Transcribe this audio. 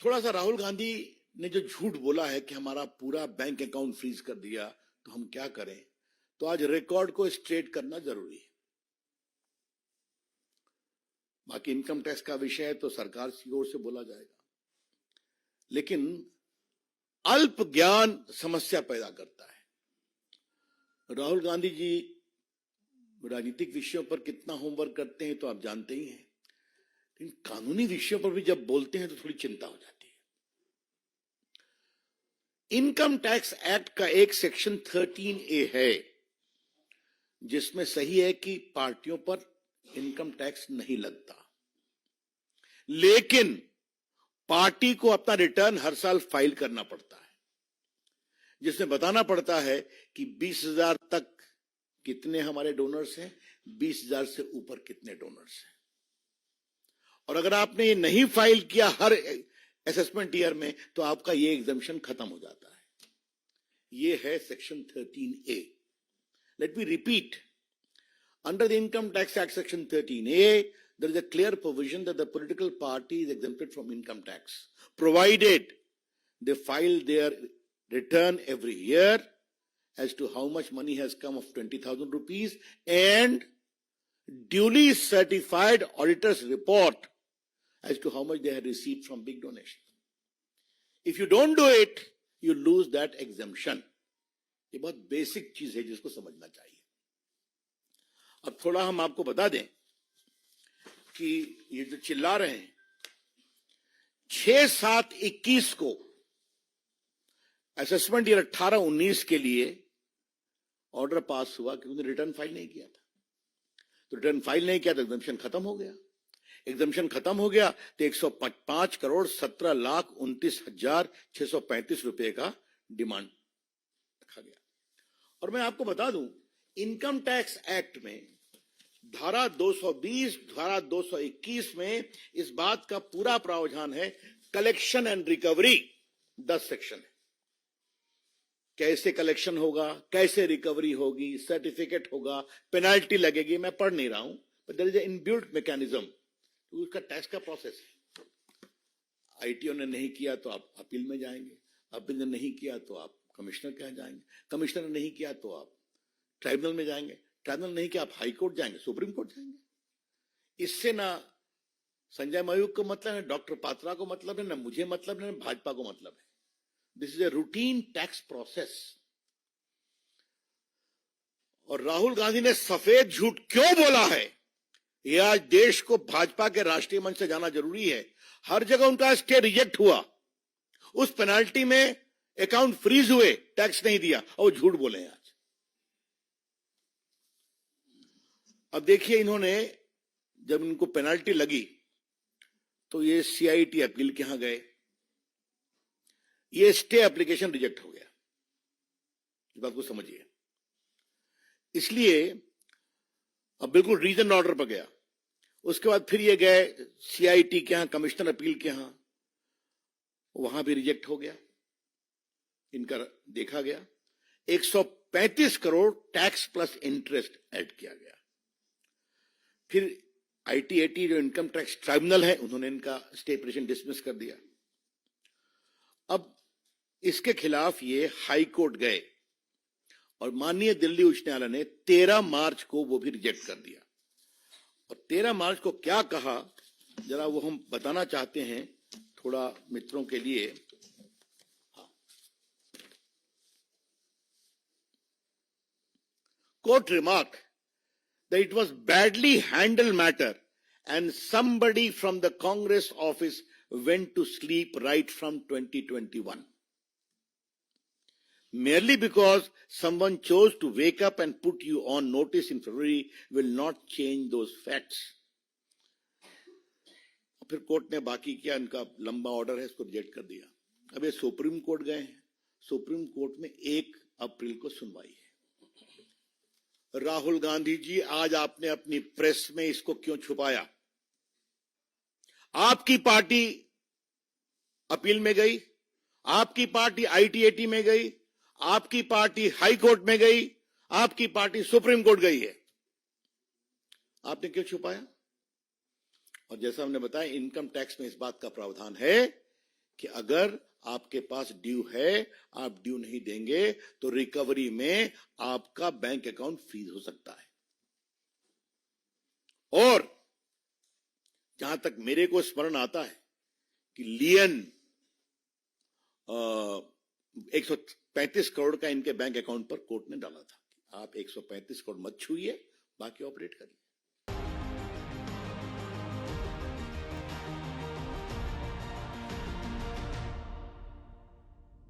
थोड़ा सा राहुल गांधी ने जो झूठ बोला है कि हमारा पूरा बैंक अकाउंट फ्रीज कर दिया, तो हम क्या करें, तो आज रिकॉर्ड को स्ट्रेट करना जरूरी है। बाकी इनकम टैक्स का विषय है तो सरकार की ओर से बोला जाएगा, लेकिन अल्प ज्ञान समस्या पैदा करता है। राहुल गांधी जी राजनीतिक विषयों पर कितना होमवर्क करते हैं तो आप जानते ही हैं, लेकिन कानूनी विषयों पर भी जब बोलते हैं तो थोड़ी चिंता हो जाती है। इनकम टैक्स एक्ट का एक सेक्शन 13A है जिसमें सही है कि पार्टियों पर इनकम टैक्स नहीं लगता, लेकिन पार्टी को अपना रिटर्न हर साल फाइल करना पड़ता है, जिसमें बताना पड़ता है कि 20,000 तक कितने हमारे डोनर्स हैं, 20,000 से ऊपर कितने डोनर्स हैं। और अगर आपने ये नहीं फाइल किया हर असेसमेंट ईयर में तो आपका ये एग्जम्पशन खत्म हो जाता है। ये है section 13A। Let me repeat, under the income tax act section 13A, there is a clear provision that the political party is exempted from income tax, provided they file their return every year as to how much money has come of 20,000 rupees and duly certified auditor's report as to how much they had received from big donations. If you don't do it, you lose that exemption. ये बहुत basic चीज है जिसको समझना चाहिए। अब थोड़ा हम आपको बता दें कि ये जो चिल्ला रहे हैं, 6/7/21 को असेसमेंट ईयर 18-19 के लिए ऑर्डर पास हुआ कि उन्होंने रिटर्न फाइल नहीं किया था। तो रिटर्न फाइल नहीं किया तो एग्जम्पशन खत्म हो गया। एग्जम्पशन खत्म हो गया तो 105,17,29,635 रुपए का डिमांड रखा गया। और मैं आपको बता दूं, इनकम टैक्स एक्ट में धारा 220, धारा 221 में इस बात का पूरा प्रावधान है। कलेक्शन एंड रिकवरी 10 सेक्शन है। कैसे कलेक्शन होगा, कैसे रिकवरी होगी, सर्टिफिकेट होगा, पेनाल्टी लगेगी, मैं पढ़ नहीं रहा हूं, but there is a inbuilt mechanism. तो उसका टैक्स का प्रोसेस है। आईटीओ ने नहीं किया तो आप अपील में जाएंगे, अपील ने नहीं किया तो आप कमिश्नर के यहाँ जाएंगे, कमिश्नर ने नहीं किया तो आप ट्राइब्यूनल में जाएंगे, ट्राइब्यूनल नहीं किया आप हाई कोर्ट जाएंगे, सुप्रीम कोर्ट जाएंगे। इससे ना संजय मयूख को मतलब है, डॉक्टर पात्रा को मतलब है, ना मुझे मतलब है, ना भाजपा को मतलब है। This is a routine tax process. और राहुल गांधी ने सफेद झूठ क्यों बोला है, यह आज देश को भाजपा के राष्ट्रीय मंच से जाना जरूरी है। हर जगह उनका स्टे रिजेक्ट हुआ, उस पेनाल्टी में अकाउंट फ्रीज हुए, टैक्स नहीं दिया, और वो झूठ बोले हैं आज। अब देखिए, इन्होंने जब इनको पेनाल्टी लगी तो ये सीआईटी अपील के यहां गए, ये स्टे एप्लीकेशन रिजेक्ट हो गया। इस बात को समझिए। इसलिए अब बिल्कुल रीजन ऑर्डर पर गया। उसके बाद फिर ये गए सीआईटी के यहां, कमिश्नर अपील के यहां, वहां भी रिजेक्ट हो गया। इनका देखा गया 135 crore tax plus interest add किया गया। फिर आईटीएटी जो इनकम टैक्स ट्राइब्यूनल है, उन्होंने इनका स्टे पिटीशन डिसमिस कर दिया। अब इसके खिलाफ ये हाई कोर्ट गए और माननीय दिल्ली उच्च न्यायालय ने 13 मार्च को वो भी रिजेक्ट कर दिया। और 13 मार्च को क्या कहा, जरा वो हम बताना चाहते हैं थोड़ा मित्रों के लिए। Court remark that it was badly handled matter and somebody from the Congress office went to sleep right from 2021. Merely because someone chose to wake up and put you on notice in February will not change those facts. फिर court ने बाकी किया, इनका लंबा order है, इसको reject कर दिया। अब ये सुप्रीम कोर्ट गए हैं। सुप्रीम कोर्ट में 1 अप्रैल को सुनवाई है। राहुल गांधी जी, आज आपने अपनी प्रेस में इसको क्यों छुपाया? आपकी पार्टी अपील में गई, आपकी पार्टी आईटीएटी में गई, आपकी पार्टी हाई कोर्ट में गई, आपकी पार्टी सुप्रीम कोर्ट गई है। आपने क्यों छुपाया? और जैसा हमने बताया, इनकम टैक्स में इस बात का प्रावधान है कि अगर आपके पास ड्यू है, आप ड्यू नहीं देंगे तो रिकवरी में आपका बैंक अकाउंट फ्रीज हो सकता है। और जहां तक मेरे को स्मरण आता है कि लियन 135 करोड़ का इनके बैंक अकाउंट पर कोर्ट ने डाला था, आप 135 करोड़ मत छूइए, बाकी ऑपरेट करिए।